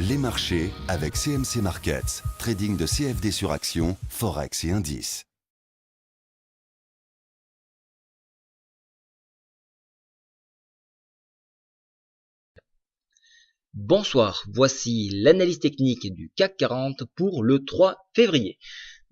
Les marchés avec CMC Markets, trading de CFD sur actions, Forex et indices. Bonsoir, voici l'analyse technique du CAC 40 pour le 3 février.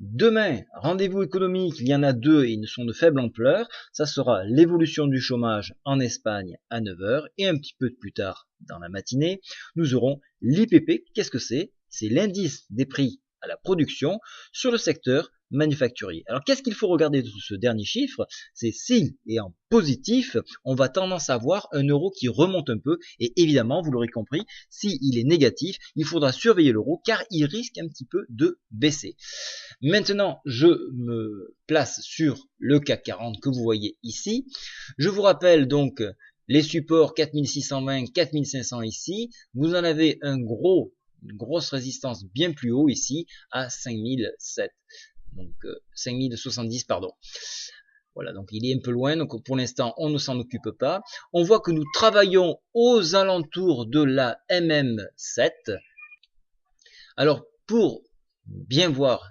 Demain, rendez-vous économique, il y en a deux et ils ne sont de faible ampleur. Ça sera l'évolution du chômage en Espagne à 9 h et un petit peu plus tard dans la matinée, nous aurons l'IPP. Qu'est-ce que c'est? C'est l'indice des prix à la production sur le secteur manufacturier. Alors qu'est-ce qu'il faut regarder de ce dernier chiffre? C'est s'il est en positif, on va tendance à voir un euro qui remonte un peu, et évidemment, vous l'aurez compris, s'il est négatif, il faudra surveiller l'euro car il risque un petit peu de baisser. Maintenant, je me place sur le CAC 40 que vous voyez ici. Je vous rappelle donc les supports 4620, 4500 ici. Vous en avez une grosse résistance bien plus haut ici à 5007. Donc 5070 pardon. Voilà, donc il est un peu loin, donc pour l'instant on ne s'en occupe pas. On voit que nous travaillons aux alentours de la MM7. Alors pour bien voir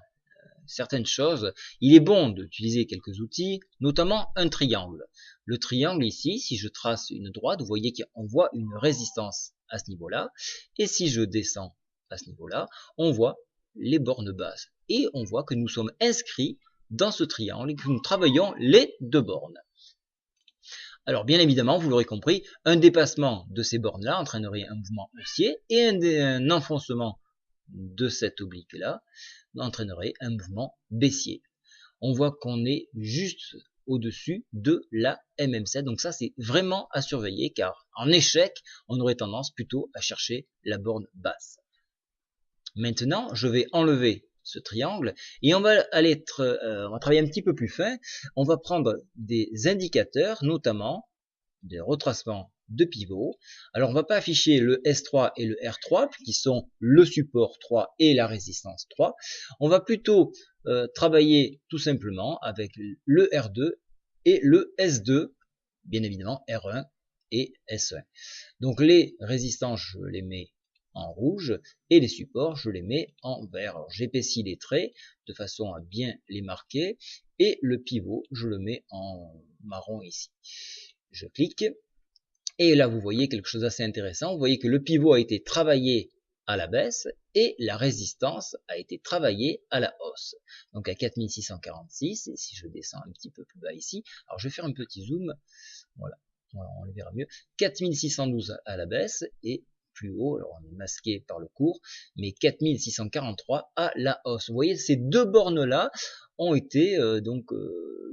certaines choses, il est bon d'utiliser quelques outils, notamment un triangle. Le triangle ici, si je trace une droite, vous voyez qu'on voit une résistance à ce niveau-là, et si je descends à ce niveau-là, on voit les bornes basses, et on voit que nous sommes inscrits dans ce triangle et que nous travaillons les deux bornes. Alors bien évidemment, vous l'aurez compris, un dépassement de ces bornes-là entraînerait un mouvement haussier, et un enfoncement de cette oblique-là entraînerait un mouvement baissier. On voit qu'on est juste au-dessus de la MM7, donc ça c'est vraiment à surveiller, car en échec, on aurait tendance plutôt à chercher la borne basse. Maintenant, je vais enlever ce triangle et on va travailler un petit peu plus fin. On va prendre des indicateurs, notamment des retracements de pivot. Alors on ne va pas afficher le S3 et le R3 qui sont le support 3 et la résistance 3. On va plutôt travailler tout simplement avec le R2 et le S2, bien évidemment R1 et S1. Donc les résistances, je les mets en rouge et les supports, je les mets en vert. Alors j'épaissis les traits de façon à bien les marquer et le pivot, je le mets en marron ici. Je clique et là vous voyez quelque chose d'assez intéressant. Vous voyez que le pivot a été travaillé à la baisse et la résistance a été travaillée à la hausse. Donc à 4646, et si je descends un petit peu plus bas ici, alors je vais faire un petit zoom, voilà, on le verra mieux, 4612 à la baisse et plus haut, alors on est masqué par le cours, mais 4643 à la hausse. Vous voyez, ces deux bornes-là ont été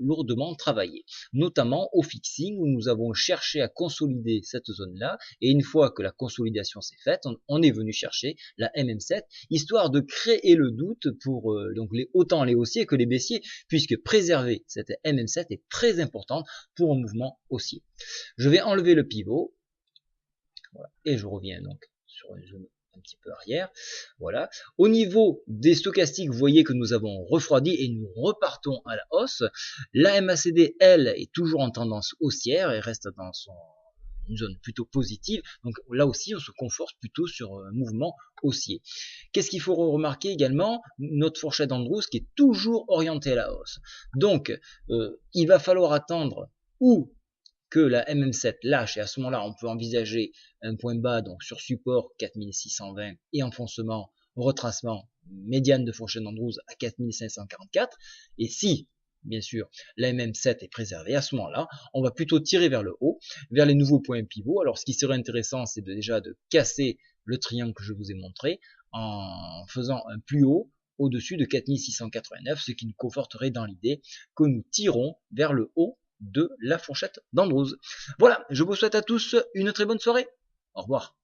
lourdement travaillées, notamment au fixing où nous avons cherché à consolider cette zone-là, et une fois que la consolidation s'est faite, on est venu chercher la MM7, histoire de créer le doute pour autant les haussiers que les baissiers, puisque préserver cette MM7 est très importante pour un mouvement haussier. Je vais enlever le pivot. Voilà. Et je reviens donc sur une zone un petit peu arrière. Voilà. Au niveau des stochastiques, vous voyez que nous avons refroidi et nous repartons à la hausse. La MACD, elle, est toujours en tendance haussière et reste dans une zone plutôt positive. Donc là aussi, on se conforte plutôt sur un mouvement haussier. Qu'est-ce qu'il faut remarquer également? Notre fourchette Andrews qui est toujours orientée à la hausse. Donc, il va falloir attendre ou que la MM7 lâche, et à ce moment-là, on peut envisager un point bas donc sur support 4620 et enfoncement, retracement, médiane de fourchette Andrews à 4544. Et si, bien sûr, la MM7 est préservée, à ce moment-là, on va plutôt tirer vers le haut, vers les nouveaux points pivots. Alors, ce qui serait intéressant, c'est déjà de casser le triangle que je vous ai montré en faisant un plus haut au-dessus de 4689, ce qui nous conforterait dans l'idée que nous tirons vers le haut de la fourchette d'Andrews. Voilà, je vous souhaite à tous une très bonne soirée. Au revoir.